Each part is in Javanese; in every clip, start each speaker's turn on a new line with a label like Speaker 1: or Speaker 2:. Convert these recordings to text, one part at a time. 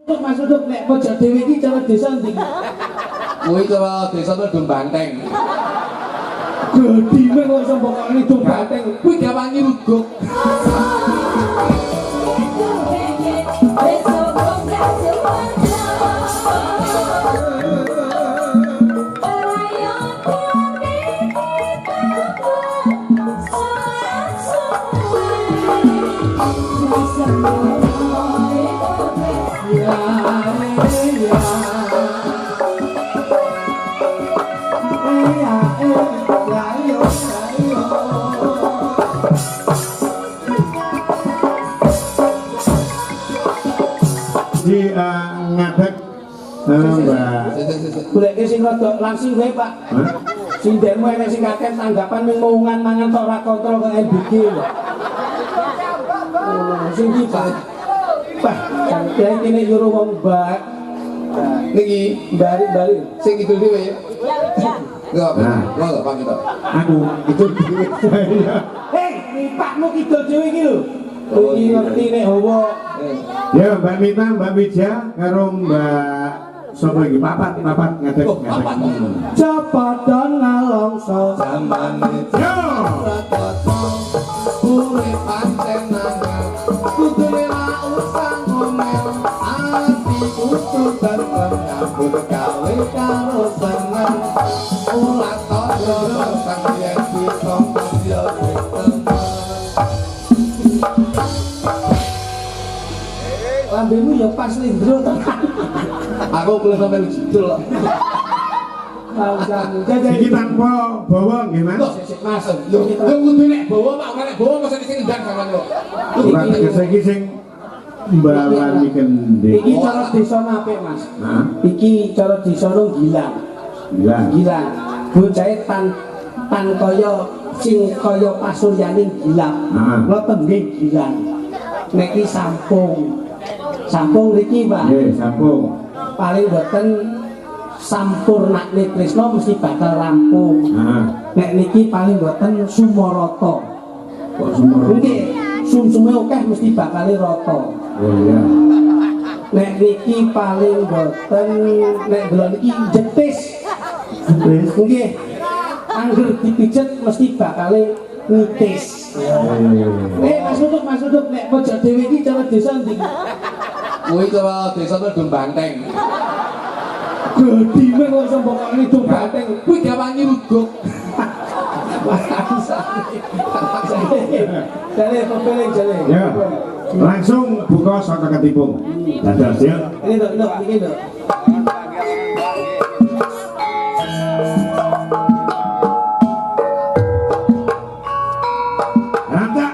Speaker 1: Mas Uduk nek pojok dhewe iki cara desa ndi?
Speaker 2: Kuwi cara desa Dum Banteng.
Speaker 1: Gedine kok iso mbokani Dum Banteng.
Speaker 2: Kuwi gawangi ruguk.
Speaker 3: Di ngadeg Mbak.
Speaker 1: Goleke sing rada langsing wae, Pak. Sing demo enek sing kakek tanggapan ning ngomongan mangan tok ora kontrol ke MBG. Sing iki, Pak. Pak, kaya kene nyuruh wong Mbak.
Speaker 2: Niki
Speaker 1: Bari-bari
Speaker 2: sing itu dhewe ya. Enggak, enggak pamit.
Speaker 3: Aku itu dhewe.
Speaker 1: Hei, nipakmu kidul dhewe iki lho. Iki ngerti nek hawa.
Speaker 3: Ya Mbak Mita, Mbak Wija karo Mbak sapa iki? Papat ngadeg.
Speaker 1: Japadon ngalongso
Speaker 2: Zamane
Speaker 3: Yo.
Speaker 2: urip pancen nanggal. Kudune ra usah ngomel. Ati kudu tetep nyambut gawe karo seneng. Ora toyo sang yen bisa yo
Speaker 1: lambemu ya pas lindro tenan.
Speaker 2: Aku boleh sampai judul kok.
Speaker 3: Iki tanpa bawa nggih Mas.
Speaker 2: Sik Mas. Yo kudu nek bawa Pak, ora nek bawa mesti sing ndang sampean kok.
Speaker 3: Ora tegese iki sing mbawani kendhe.
Speaker 1: Iki cara desa apik, Mas.
Speaker 3: Nah,
Speaker 1: Iki cara desa gilang.
Speaker 3: bilang.
Speaker 1: Gilang. Bocahe tan kaya sing kaya pasuryaning gilang. Ngoten nggih gilang. Nek iki sampung. Sampung niki, Pak.
Speaker 3: Nggih, sampung.
Speaker 1: Paling boten sampurnane Trisno mesti bakal rampung. Nek niki paling boten sumarata.
Speaker 3: Kok semua.
Speaker 1: Nggih, sumsume akeh mesti bakal rata.
Speaker 3: Oh iya.
Speaker 1: Nek niki paling boten nek delok niki jetis.
Speaker 3: Wis.
Speaker 1: Nggih. Angger dipijet mesti bakal nitis. Mas Uduk nek pojok dhewe iki cara desa ndi?
Speaker 2: Kuwi cara desa Dum Banteng.
Speaker 1: Gedine kok iso mbokani Dum Banteng.
Speaker 2: Kuwi gawangi ruguk.
Speaker 1: Jale pepeling jale.
Speaker 3: Ya. Langsung buka soto ketipung. Dados ya.
Speaker 1: Ini dok, iki dok.
Speaker 3: Rata.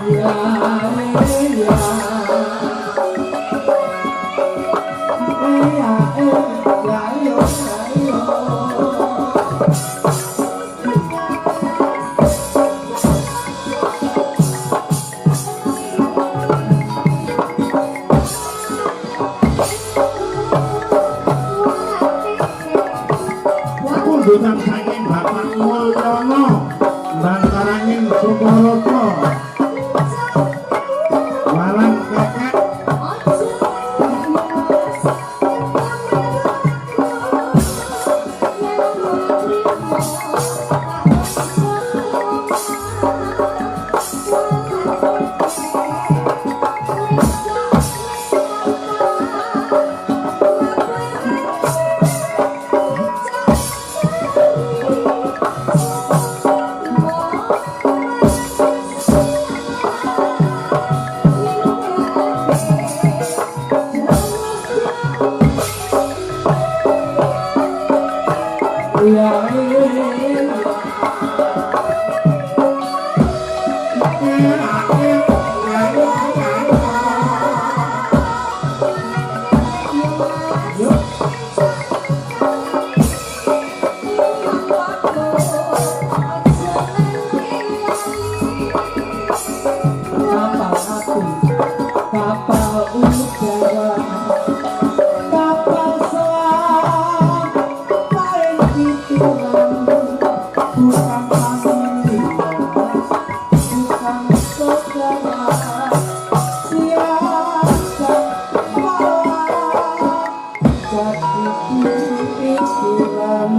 Speaker 1: ya ya
Speaker 3: Pundutan saking Bapak Mulyono Bantarangin Sukoroto Walang Kekek kapal api, kapal udara, kapal selam, paling titiran, bukan pamit, bukan saudara, siapa malah jadi pikiran.